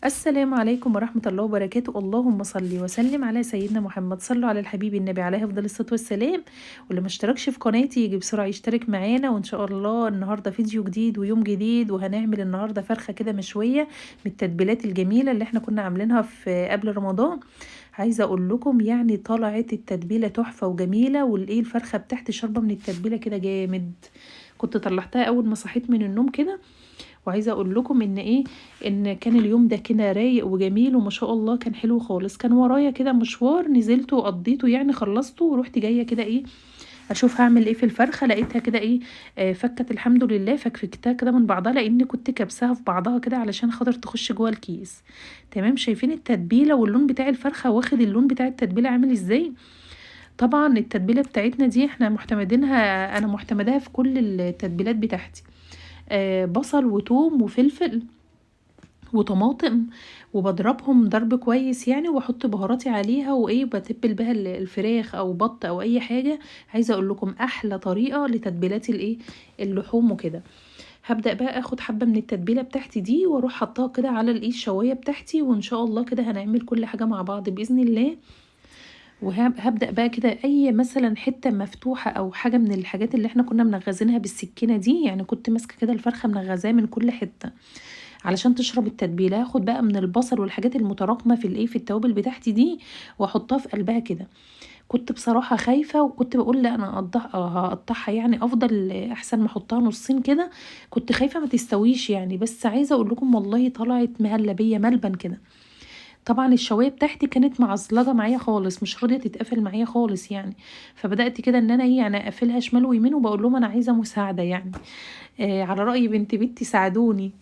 السلام عليكم ورحمة الله وبركاته. اللهم صل وسلم على سيدنا محمد. صلوا على الحبيب النبي عليه أفضل الصلاة والسلام. واللي ما اشتركش في قناتي يجي بسرعة يشترك معانا، وإن شاء الله النهاردة فيديو جديد ويوم جديد، وهنعمل النهاردة فرخة كده مشوية من التتبيلات الجميلة اللي احنا كنا عاملينها في قبل رمضان. عايزة أقول لكم يعني طلعت التتبيلة تحفة وجميلة، والإيه الفرخة بتاعتي شاربة من التتبيلة كده جامد. كنت طلعتها أول ما صحيت من النوم كده. وعايزه اقول لكم ان ايه، ان كان اليوم ده كده رايق وجميل وما شاء الله كان حلو خالص. كان ورايا كده مشوار نزلته وقضيته يعني خلصته، ورحت جايه كده ايه اشوف هعمل ايه في الفرخه. لقيتها كده ايه، فكت الحمد لله، فكفتها كده من بعضها لاني كنت كبسها في بعضها كده علشان خاطر تخش جوه الكيس. تمام، شايفين التتبيله واللون بتاع الفرخه واخد اللون بتاع التتبيله عامل ازاي؟ طبعا التتبيله بتاعتنا دي احنا معتمدينها، انا معتمداها في كل التتبيلات بتاعتي. بصل وتوم وفلفل وطماطم، وبضربهم ضرب كويس يعني، واحط بهاراتي عليها وايه، بتبل بها الفراخ او بط او اي حاجه. عايزه اقول لكم احلى طريقه لتتبيلات الايه، اللحوم وكده. هبدا بقى اخد حبه من التتبيله بتاعتي دي واروح حطاها كده على الايه الشوايه بتاعتي، وان شاء الله كده هنعمل كل حاجه مع بعض باذن الله. وهبدأ بقى كده اي مثلا حتة مفتوحة او حاجة من الحاجات اللي احنا كنا منغزينها بالسكينة دي، يعني كنت ماسكة كده الفرخة منغزاها من كل حتة علشان تشرب التتبيله. هاخد بقى من البصل والحاجات المتراكمه في الايه، في التوابل بتاعتي دي، واحطها في قلبها كده. كنت بصراحه خايفه، وكنت بقول لا انا هقطعها يعني افضل، احسن ما احطها نصين كده. كنت خايفه ما تستويش يعني، بس عايزه اقول لكم والله طلعت مهلبيه ملبن كده. طبعا الشوايه بتاعتي كانت معصلجه معايا خالص، مش راضيه تتقفل معايا خالص يعني. فبدات كده ان انا ايه يعني اقفلها شمال ويمين، وبقول لهم انا عايزه مساعده يعني. على راي بنت بنتي ساعدوني.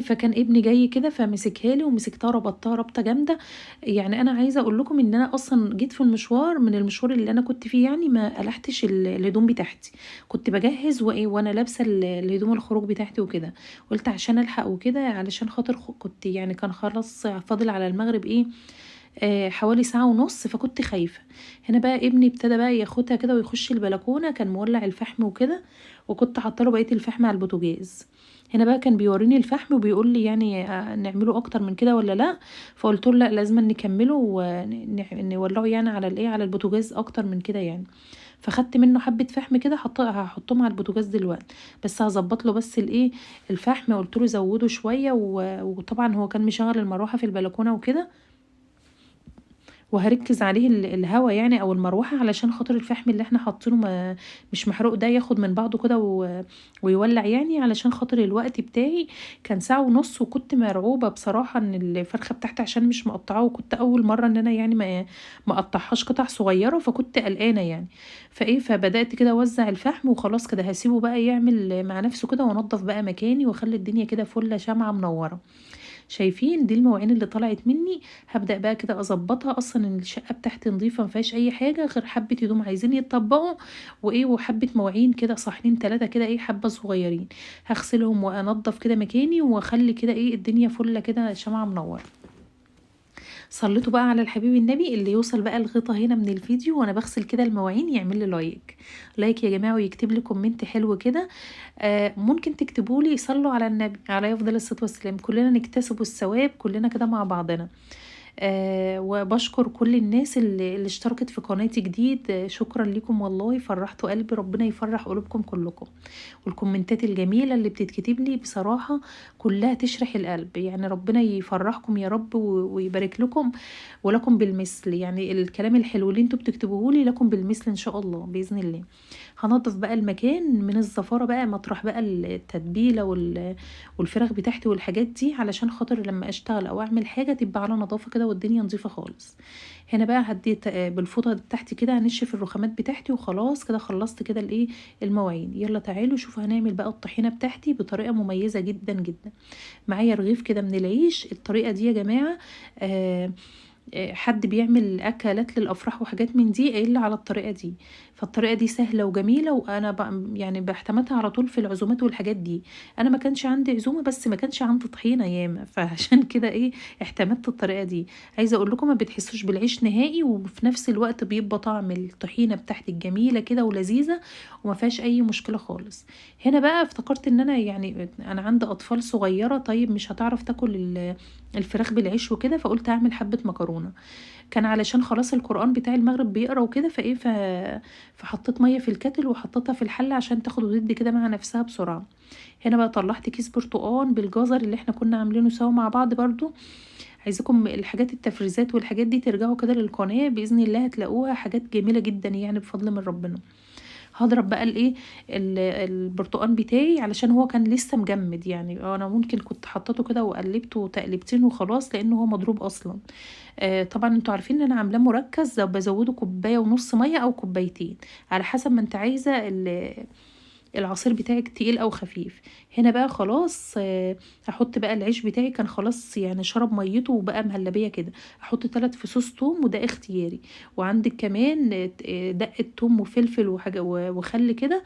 فكان ابني جاي كده فمسكها لي ومسكتها ربطتها ربطه جامده. يعني انا عايزه اقول لكم ان انا اصلا جيت في المشوار، من المشوار اللي انا كنت فيه يعني ما قلحتش الهدوم بتاعتي. كنت بجهز وانا لابسه الهدوم الخروج بتاعتي وكده. قلت عشان الحق وكده، علشان خاطر كنت يعني كان خلاص فاضل على المغرب ايه، حوالي ساعة ونص، فكنت خايفة. هنا بقى ابني ابتدى بقى ياخدها كده ويخش البلكونة، كان مولع الفحم وكده، وكنت حاطه بقية الفحم على البوتاجاز. هنا بقى كان بيوريني الفحم وبيقول لي يعني نعمله اكتر من كده ولا لا. فقلت له لا، لازم نكمله ونولعه يعني على الايه، على البوتاجاز اكتر من كده يعني. فخدت منه حبة فحم كده هحطهم على البوتاجاز دلوقتي. بس هظبط له بس الايه، الفحم. قلت له زوده شوية وطبعا هو كان مشغل المروحة في البلكونة وكده، وهركز عليه الهوا يعني او المروحه، علشان خاطر الفحم اللي احنا حاطينه ما مش محروق ده ياخد من بعضه كده ويولع يعني. علشان خاطر الوقت بتاعي كان ساعة ونص، وكنت مرعوبة بصراحة ان الفرخة بتاعتي عشان مش مقطعة، وكنت اول مرة ان انا يعني ما اقطعهاش قطع صغيرة، فكنت قلقانة يعني. فبدأت كده اوزع الفحم وخلاص كده هسيبه بقى يعمل مع نفسه كده، وانضف بقى مكاني واخلي الدنيا كده فله شمعة منورة. شايفين دي المواعين اللي طلعت مني. هبدأ بقى كده اظبطها، اصلا الشقة بتاعتي نظيفة مفيهاش اي حاجة غير حبة هدوم عايزين يتطبقوا وايه، وحبة مواعين كده صحنين ثلاثة كده ايه، حبة صغيرين. هغسلهم وانضف كده مكاني، واخلي كده ايه الدنيا فله كده شمعة منورة. صليتوا بقى على الحبيب النبي. اللي يوصل بقى الغطا هنا من الفيديو وانا بغسل كده المواعين يعمل لي لايك. لايك يا جماعة، ويكتب لي كومنت حلو كده. ممكن تكتبوا لي صلوا على النبي عليه افضل الصلاة والسلام، كلنا نكتسب الثواب كلنا كده مع بعضنا. وبشكر كل الناس اللي اشتركت في قناتي جديد. شكرا لكم والله، فرحتوا قلبي، ربنا يفرح قلوبكم كلكم. والكومنتات الجميلة اللي بتتكتب لي بصراحة كلها تشرح القلب يعني. ربنا يفرحكم يا رب ويبارك لكم، ولكم بالمثل يعني. الكلام الحلو اللي انتوا بتكتبوه لي لكم بالمثل ان شاء الله بإذن الله. هنضف بقى المكان من الزفارة بقى، مطرح بقى التتبيلة والفراخ بتاعتي والحاجات دي، علشان خاطر لما اشتغل او اعمل حاجة تبقى على نظافة كده والدنيا نظيفة خالص. هنا بقى هديت بالفوطة بتاعتي كده هنشف الرخامات بتاعتي، وخلاص كده خلصت كده الايه، المواعين. يلا تعالوا شوفوا هنعمل بقى الطحينة بتاعتي بطريقة مميزة جدا جدا. معايا رغيف كده من العيش. الطريقة دي يا جماعة آه حد بيعمل اكلات للافراح وحاجات من دي قايل لي على الطريقه دي. فالطريقه دي سهله وجميله، وانا يعني باعتمدها على طول في العزومات والحاجات دي. انا ما كانش عندي عزومه، بس ما كانش عندي طحينه ياما، فعشان كده ايه اعتمدت الطريقه دي. عايزه اقول لكم ما بتحسوش بالعيش نهائي، وفي نفس الوقت بيبقى طعم الطحينه بتاعتك جميله كده ولذيذه، وما فيهاش اي مشكله خالص. هنا بقى افتكرت ان انا يعني انا عندي اطفال صغيره، طيب مش هتعرف تاكل الفراخ بالعيش وكده، فقلت اعمل حبه مكرونه. كان علشان خلاص القرآن بتاع المغرب بيقرا وكده، فايه فحطيت ميه في الكاتل وحطيتها في الحله عشان تاخد وتدي كده مع نفسها بسرعه. هنا بقى طلعت كيس برتقان بالجزر اللي احنا كنا عاملينه سوا مع بعض برضو. عايزاكم الحاجات التفريزات والحاجات دي ترجعوا كده للقناه باذن الله، هتلاقوها حاجات جميله جدا يعني بفضل من ربنا. هضرب بقى الايه البرتقان بتاعي علشان هو كان لسه مجمد، يعني انا ممكن كنت حطيته كده وقلبته تقلبتين وخلاص، لانه هو مضروب اصلا. طبعا انتوا عارفين ان انا عاملاه مركز، بزوده كوبايه ونص ميه او كوبايتين على حسب ما انت عايزه العصير بتاعك تقيل او خفيف. هنا بقى خلاص هحط بقى العيش بتاعي، كان خلاص يعني شرب ميته وبقى مهلبيه كده. احط 3 فصوص توم وده اختياري، وعندك كمان دقه توم وفلفل وحاجه وخل كده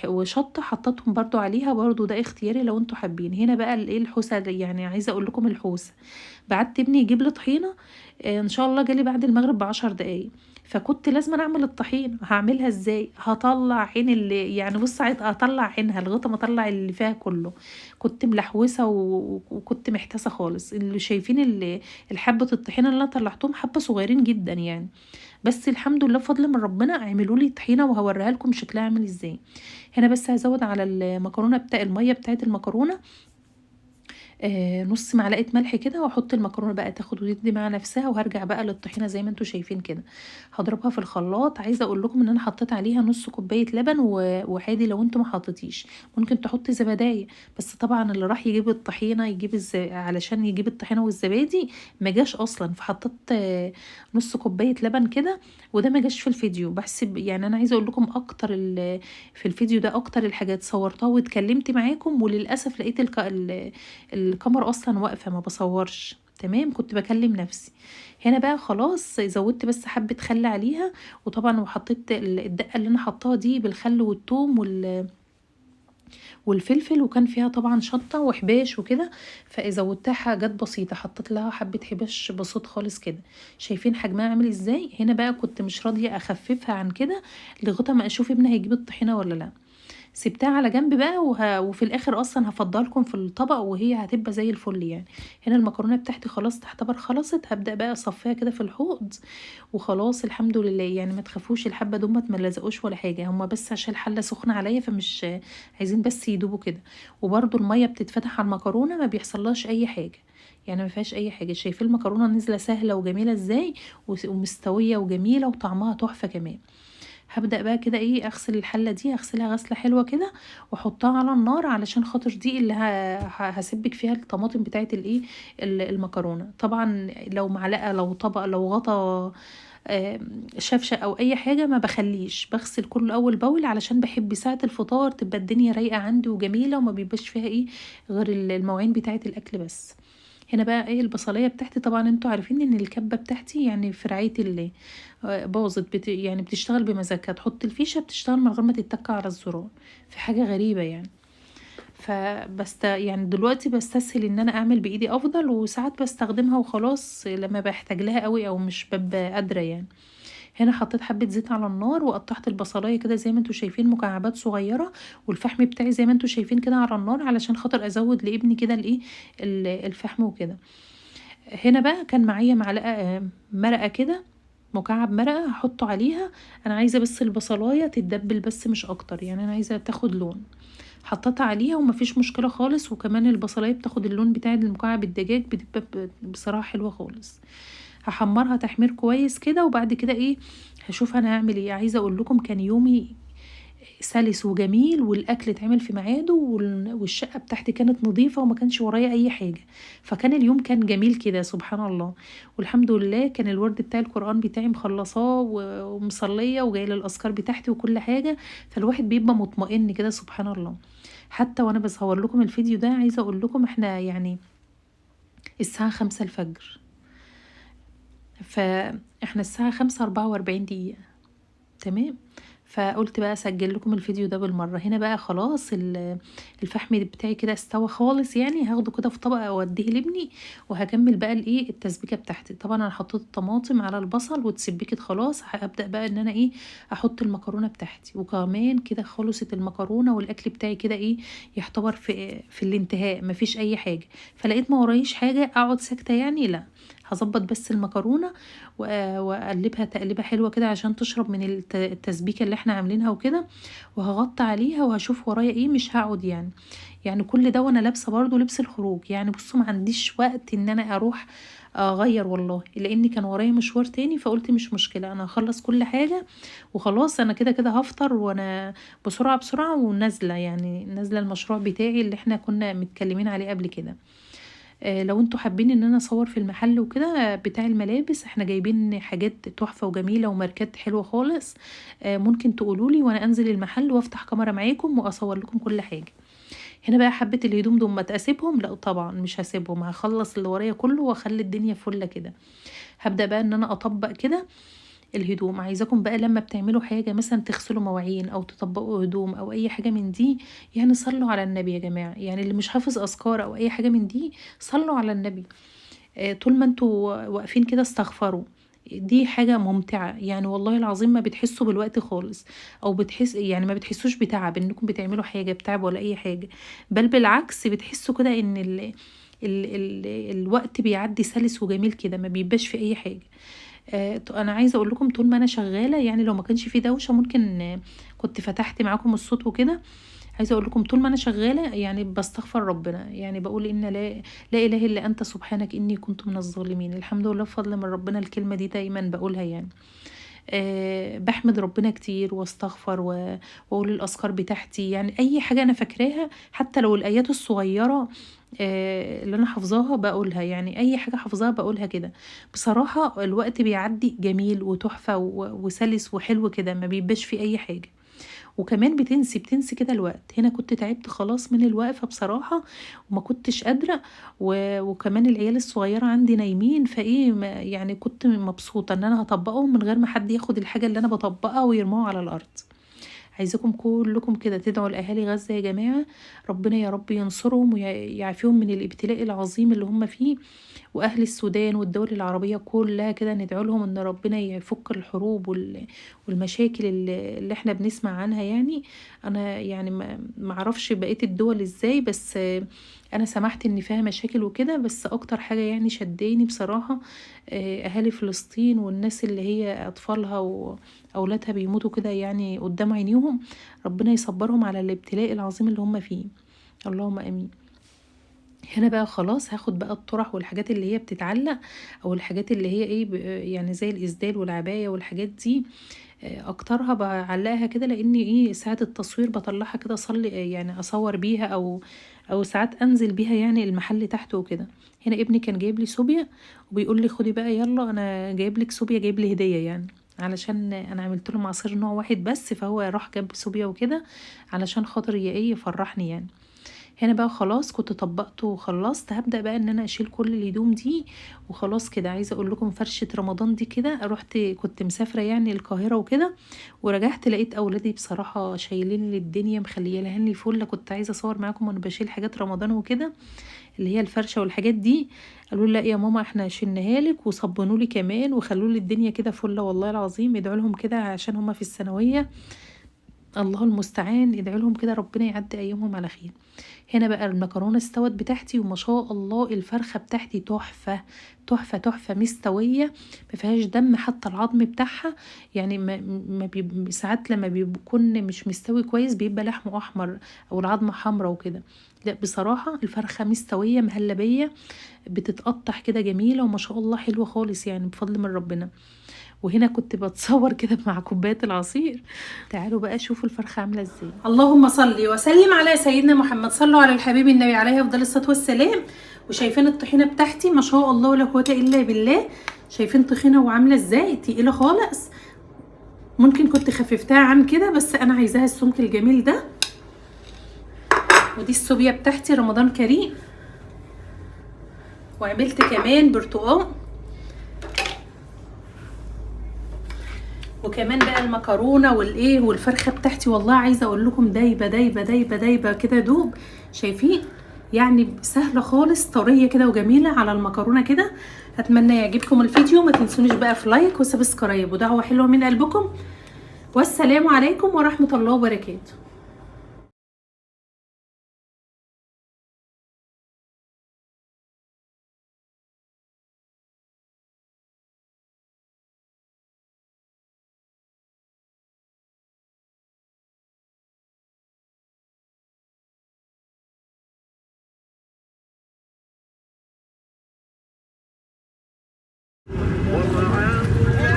وشطه حطيتهم برضو عليها، برضو ده اختياري لو انتوا حابين. هنا بقى الايه الحوسه يعني عايزه اقول لكم الحوسه، بعت ابني يجيب لي طحينه. ان شاء الله جالي بعد المغرب ب10 دقايق، فكنت لازم اعمل الطحين. هعملها ازاي؟ هطلع عين اللي يعني بص هطلع عينها لغايه ما اطلع اللي فيها كله. كنت ملحوسه وكنت محتاسه خالص. اللي شايفين اللي الحبه الطحينه اللي انا طلعتهم حبه صغيرين جدا يعني، بس الحمد لله بفضل من ربنا اعملوا لي طحينه وهوريها لكم شكلها عامل ازاي. هنا بس هزود على المكرونه بتاع الميه بتاعت المكرونه نص معلقه ملح كده، واحط المكرونه بقى تاخد وتدي مع نفسها، وهرجع بقى للطحينه زي ما انتوا شايفين كده. هضربها في الخلاط. عايزه اقول لكم ان انا حطيت عليها نص كوبايه لبن، وعادي لو انتوا ما حطيتيش ممكن تحطي زبدايه، بس طبعا اللي راح يجيب الطحينه يجيب علشان يجيب الطحينه والزبادي ما جاش اصلا، فحطيت نص كوبايه لبن كده، وده ما جاش في الفيديو بحسب. يعني انا عايزه اقول لكم اكتر في الفيديو ده اكتر الحاجات صورتها واتكلمت معاكم، وللاسف لقيت الكاميرا اصلا واقفه ما بصورش تمام، كنت بكلم نفسي. هنا بقى خلاص زودت بس حبه خل عليها، وطبعا وحطيت الدقه اللي انا حطاها دي بالخل والثوم والفلفل، وكان فيها طبعا شطه وحباش وكده، فزودتها حاجات بسيطه، حطيت لها حبه حباش بسيط خالص كده. شايفين حجمها عامل ازاي؟ هنا بقى كنت مش راضيه اخففها عن كده لغايه ما اشوف ابني هيجيب الطحينه ولا لا. سبتها على جنب بقى وفي الاخر اصلا هفضلكم في الطبق وهي هتبقى زي الفل يعني. هنا المكرونه بتاعتي خلاص تعتبر خلصت، هبدا بقى اصفيها كده في الحوض وخلاص الحمد لله. يعني ما تخافوش الحبه دول ما لزقوش ولا حاجه، هما بس عشان الحله سخنه عليا فمش عايزين بس يدوبوا كده. وبرده الميه بتتفتح على المكرونه ما بيحصلهاش اي حاجه، يعني ما فيهاش اي حاجه. شايفين المكرونه نازله سهله وجميله ازاي، ومستويه وجميله وطعمها تحفه كمان. هبدأ بقى كده ايه اغسل الحلة دي، اغسلها غسلة حلوة كده واحطها على النار، علشان خاطر دي اللي هسبك فيها الطماطم بتاعت الايه المكرونة. طبعا لو معلقة لو طبق لو غطا شفشة او اي حاجة ما بخليش، بغسل كله اول باول، علشان بحب ساعة الفطار تبقى الدنيا رايقة عندي وجميلة، وما بيبقاش فيها ايه غير المواعين بتاعت الاكل بس. هنا بقى ايه البصلية بتاعتي، طبعا انتوا عارفين ان الكبة بتاعتي يعني في رعاية الله باظت يعني بتشتغل بمزاجها، تحط الفيشة بتشتغل من غير ما تتك على الزرار، في حاجة غريبة يعني. يعني دلوقتي بستسهل ان انا اعمل بايدي افضل، وساعات بستخدمها وخلاص لما بحتاج لها قوي او مش ببقى قادرة يعني. هنا حطيت حبة زيت على النار، وقطعت البصلاية كده زي ما انتوا شايفين مكعبات صغيرة، والفحم بتاعي زي ما انتوا شايفين كده على النار، علشان خاطر ازود لابني كده الايه الفحم وكده. هنا بقى كان معايا معلقة مرقة كده، مكعب مرقة هحطه عليها. انا عايزة بس البصلاية تتدبل بس مش اكتر، يعني انا عايزة تاخد لون. حطيتها عليها ومفيش مشكلة خالص، وكمان البصلاية بتاخد اللون بتاع المكعب الدجاج، بتبقى بصراحة حلوة خالص. هحمرها تحمير كويس كده، وبعد كده ايه هشوف انا هعمل ايه. عايزة اقول لكم كان يومي سلس وجميل، والاكل اتعمل في ميعاده، والشقه بتاعتي كانت نظيفه وما كانش ورايا اي حاجه، فكان اليوم كان جميل كده سبحان الله. والحمد لله كان الورد بتاع القران بتاعي مخلصاه ومصليه وجايه الاذكار بتاعتي وكل حاجه، فالواحد بيبقى مطمئن كده سبحان الله. حتى وانا بصور لكم الفيديو ده عايزه اقول لكم احنا يعني الساعه 5 الفجر، فاحنا الساعة 5:44 تمام. فقلت بقى اسجل لكم الفيديو ده بالمره. هنا بقى خلاص الفحم بتاعي كده استوى خالص، يعني هاخده كده في طبق اوديه لابني، وهكمل بقى التسبيكه بتاعتي. طبعا انا حطيت الطماطم على البصل واتسبكت خلاص، هبدا بقى ان انا احط المكرونه بتاعتي. وكمان كده خلصت المكرونه والاكل بتاعي كده يعتبر في الانتهاء، مفيش اي حاجه. فلقيت ما ورايش حاجه اقعد ساكته، يعني لا، هظبط بس المكرونه واقلبها تقليبه حلوه كده عشان تشرب من التسبيكه اللي احنا عاملينها وكده، وهغطي عليها وهشوف ورايا مش هقعد يعني كل ده وانا لابسه برضو لبس الخروج. يعني بصوا ما عنديش وقت ان انا اروح اغير والله، لاني كان ورايا مشوار تاني. فقلت مش مشكله، انا هخلص كل حاجه وخلاص. انا كده كده هفطر وانا بسرعه بسرعه ونازله، يعني نازله المشروع بتاعي اللي احنا كنا متكلمين عليه قبل كده. لو انتوا حابين ان انا اصور في المحل وكده بتاع الملابس، احنا جايبين حاجات تحفة وجميلة وماركات حلوة خالص. ممكن تقولولي وانا انزل المحل وافتح كاميرا معاكم واصور لكم كل حاجة. هنا بقى حبة الهدوم دول ما تسيبهم، لا طبعا مش هسيبهم، هخلص اللي ورايا كله واخلي الدنيا فله كده. هبدأ بقى ان انا اطبق كده الهدوم. عايزاكم بقى لما بتعملوا حاجة مثلا تغسلوا مواعين او تطبقوا هدوم او اي حاجة من دي، يعني صلوا على النبي يا جماعة. يعني اللي مش حافظ اذكار او اي حاجة من دي صلوا على النبي. طول ما انتوا واقفين كده استغفروا. دي حاجة ممتعة، يعني والله العظيم ما بتحسوا بالوقت خالص، او بتحس يعني ما بتحسوش بتعب انكم بتعملوا حاجة بتعب ولا اي حاجة، بل بالعكس بتحسوا كده ان الوقت بيعدي سلس وجميل كده، ما بيبقاش في اي حاجة. انا عايزه اقول لكم طول ما انا شغاله، يعني لو ما كانش في دوشه ممكن كنت فتحت معاكم الصوت وكده. عايزه اقول لكم طول ما انا شغاله يعني بستغفر ربنا، يعني بقول ان لا اله الا انت سبحانك اني كنت من الظالمين. الحمد لله بفضل من ربنا، الكلمه دي دايما بقولها يعني. بحمد ربنا كتير واستغفر واقول الاذكار بتاعتي، يعني اي حاجه انا فاكراها حتى لو الايات الصغيره اللي انا حافظاها بقولها، يعني اي حاجه حافظاها بقولها كده. بصراحه الوقت بيعدي جميل وتحفه وسلس وحلو كده، ما بيبقاش في اي حاجه. وكمان بتنسي كده الوقت. هنا كنت تعبت خلاص من الوقفة بصراحة وما كنتش قادرة، وكمان العيال الصغيرة عندي نايمين، يعني كنت مبسوطة ان انا هطبقهم من غير ما حد ياخد الحاجة اللي انا بطبقها ويرموها على الارض. عايزاكم كلكم كده تدعوا لأهالي غزة يا جماعة، ربنا يا رب ينصرهم ويعافيهم من الابتلاء العظيم اللي هم فيه. وأهل السودان والدول العربية كلها كده ندعو لهم إن ربنا يفك الحروب والمشاكل اللي احنا بنسمع عنها. يعني أنا يعني ما اعرفش بقية الدول ازاي، بس أنا سمعت إن فيها مشاكل وكده. بس أكتر حاجة يعني شداني بصراحة أهالي فلسطين والناس اللي هي أطفالها وأولادها بيموتوا كده يعني قدام عينيهم. ربنا يصبرهم على الابتلاء العظيم اللي هم فيه، اللهم آمين. هنا بقى خلاص هاخد بقى الطرح والحاجات اللي هي بتتعلق، او الحاجات اللي هي يعني زي الاسدال والعباية والحاجات دي. اكترها بعلقها كده، لاني ساعة التصوير بطلعها كده اصلي يعني اصور بيها، او ساعات انزل بيها يعني المحل تحت وكده. هنا ابني كان جايب لي صوبيا وبيقول لي خدي بقى يلا انا جايب لك صوبيا، جايب لي هدية يعني، علشان انا عملت له عصير نوع واحد بس، فهو راح جاب صوبيا وكده علشان خاطر يفرحني يعني. هنا بقى خلاص كنت طبقته وخلصت. هبدأ بقى ان انا اشيل كل الهدوم دي وخلاص كده. عايزه اقول لكم فرشة رمضان دي كده، كنت مسافرة يعني القاهرة وكده، ورجعت لقيت اولادي بصراحة شايلين لي الدنيا مخليه لي فل. كنت عايزه اصور معاكم وانا بشيل حاجات رمضان وكده اللي هي الفرشة والحاجات دي. قالوا لا يا ماما احنا شلناها لك وصبنوا لي كمان وخلوا لي الدنيا كده فله. والله العظيم ادعوا لهم كده عشان هما في الثانويه، الله المستعان، ادعوا لهم كده ربنا يعدي ايامهم على خير. هنا بقى المكرونه استوت بتاعتي وما شاء الله الفرخه بتاعتي تحفه تحفه تحفه مستويه، ما فيهاش دم حتى العظم بتاعها. يعني ساعات لما بيكون مش مستوي كويس بيبقى لحمه احمر او العظمه حمرا وكده. لا بصراحه الفرخه مستويه مهلبيه، بتتقطع كده جميله وما شاء الله حلوه خالص يعني بفضل من ربنا. وهنا كنت بتصور كده مع كوبايه العصير. تعالوا بقى شوفوا الفرخه عامله ازاي. اللهم صل وسلم على سيدنا محمد. صلوا على الحبيب النبي عليه افضل الصلاه والسلام. وشايفين الطحينه بتاعتي ما شاء الله ولا قوه الا بالله. شايفين طحينه وعامله ازاي تقيله خالص، ممكن كنت خففتها عن كده بس انا عايزاها السمك الجميل ده. ودي الصوبيا بتاعتي رمضان كريم. وعملت كمان برتقال وكمان بقى المكرونه والايه والفرخه بتاعتي، والله عايزه اقول لكم دايبه دايبه دايبه دايبه كده دوب. شايفين؟ يعني سهله خالص، طريه كده وجميله على المكرونه كده. اتمنى يعجبكم الفيديو، ما تنسونيش بقى في لايك وسبسكرايب ودعوه حلوه من قلبكم. والسلام عليكم ورحمه الله وبركاته. والله